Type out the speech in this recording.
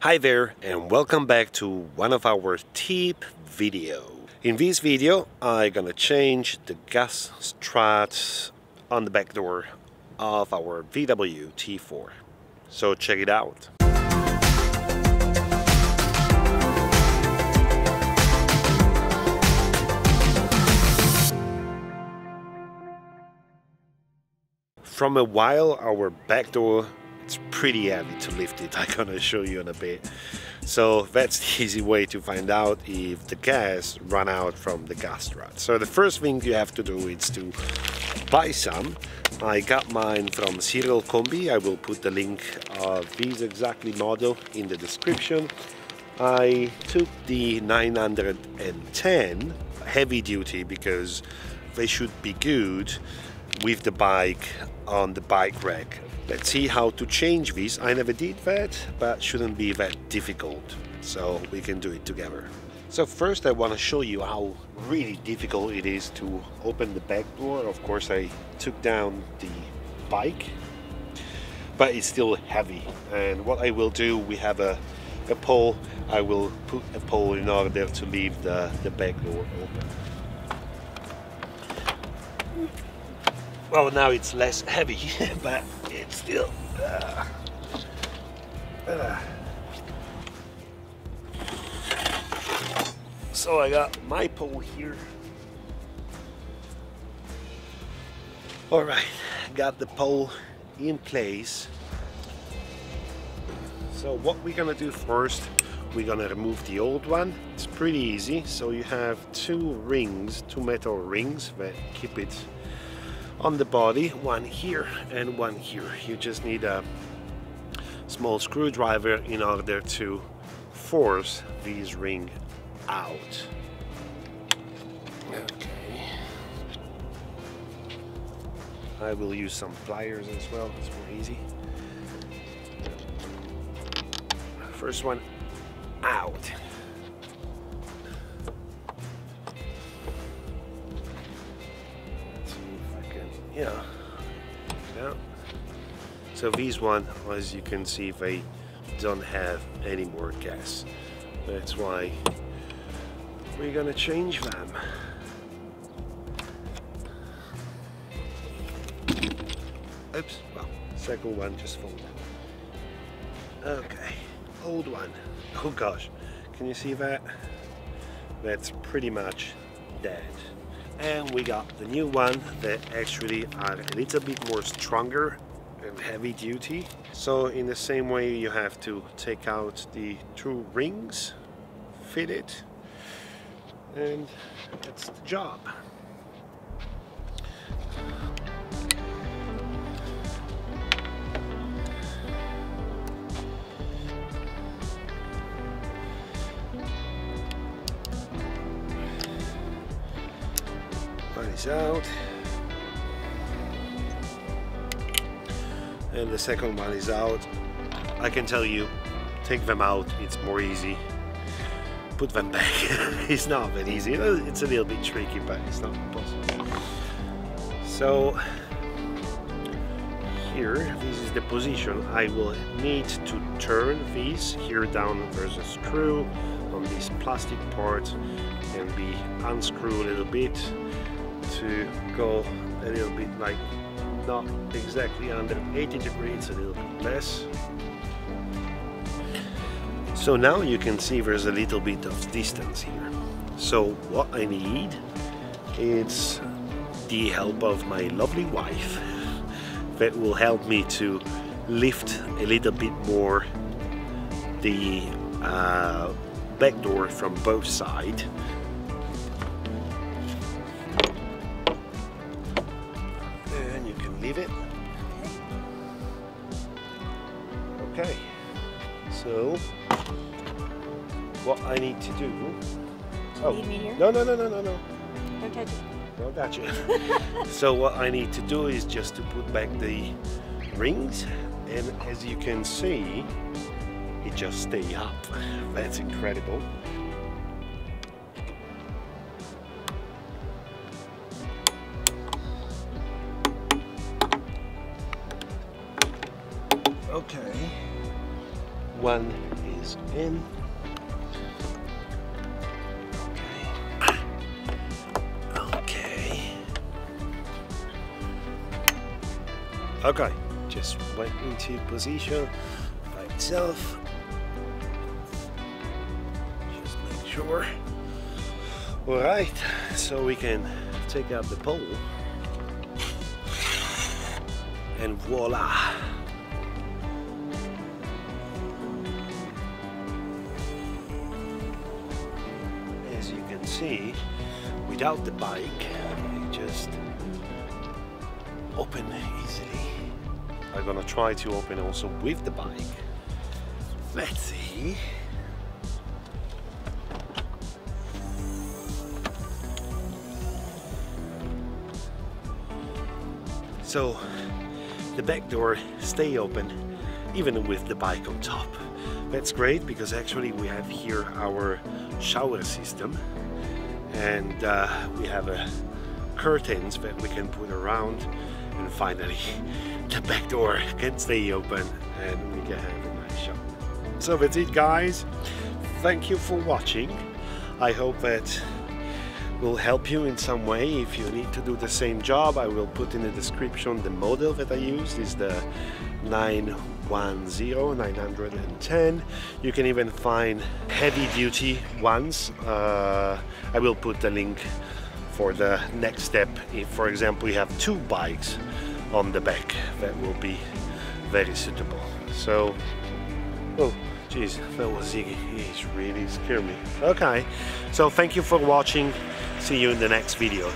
Hi there and welcome back to one of our tip video. In this video I'm gonna change the gas struts on the back door of our VW T4. So check it out. From a while our back door, it's pretty heavy to lift it. I'm gonna show you in a bit. So that's the easy way to find out if the gas run out from the gas strut. So the first thing you have to do is to buy some. I got mine from Serial Kombi. I will put the link of this exactly model in the description. I took the 910 heavy duty because they should be good with the bike on the bike rack. Let's see how to change this. I never did that, but shouldn't be that difficult, so we can do it together. So first I want to show you how really difficult it is to open the back door. Of course I took down the bike, but it's still heavy, and what I will do, we have a pole. I will put a pole in order to leave the back door open. Well, now it's less heavy, but it's still... So I got my pole here. Alright, got the pole in place. So what we're gonna do first, we're gonna remove the old one. It's pretty easy. So you have two metal rings that keep it on the body, one here and one here. You just need a small screwdriver in order to force this ring out. Okay. I will use some pliers as well, it's more easy. First one out. Yeah. So these one, as you can see, they don't have any more gas. That's why we're gonna change them. Oops, well, second one just folded. Okay, old one. Oh gosh, can you see that? That's pretty much dead. And we got the new one that actually are a little bit more stronger and heavy duty. So in the same way you have to take out the two rings, fit it, and that's the job. One is out, and the second one is out. I can tell you, take them out, it's more easy. Put them back. It's not that easy. It's a little bit tricky, but it's not impossible. So here, this is the position. I will need to turn these. Here down there's a screw on this plastic part, and we unscrew a little bit to go a little bit, like, not exactly under 80 degrees, a little bit less. So now you can see there's a little bit of distance here. So what I need is the help of my lovely wife that will help me to lift a little bit more the back door from both sides. Leave it. Okay, so what I need to do... Oh, need me here? No. Don't touch it. Don't touch it. So what I need to do is just to put back the rings, and as you can see, it just stays up. That's incredible. Okay, one this in. Okay, just went into position by itself. Just make sure. Alright, so we can take out the pole. And voila! As you can see, without the bike, you just open easily. I'm gonna try to open also with the bike. Let's see. So the back door stay open even with the bike on top. That's great because actually we have here our shower system, and we have curtains that we can put around, and finally the back door can stay open and we can have a nice shower. So that's it, guys. Thank you for watching. I hope that will help you in some way. If you need to do the same job, I will put in the description the model that I used is the 910. You can even find heavy duty ones. I will put the link for the next step. If, for example, you have two bikes on the back, that will be very suitable. So, oh geez, that was Ziggy. He's really scared me. Okay, so thank you for watching. See you in the next video.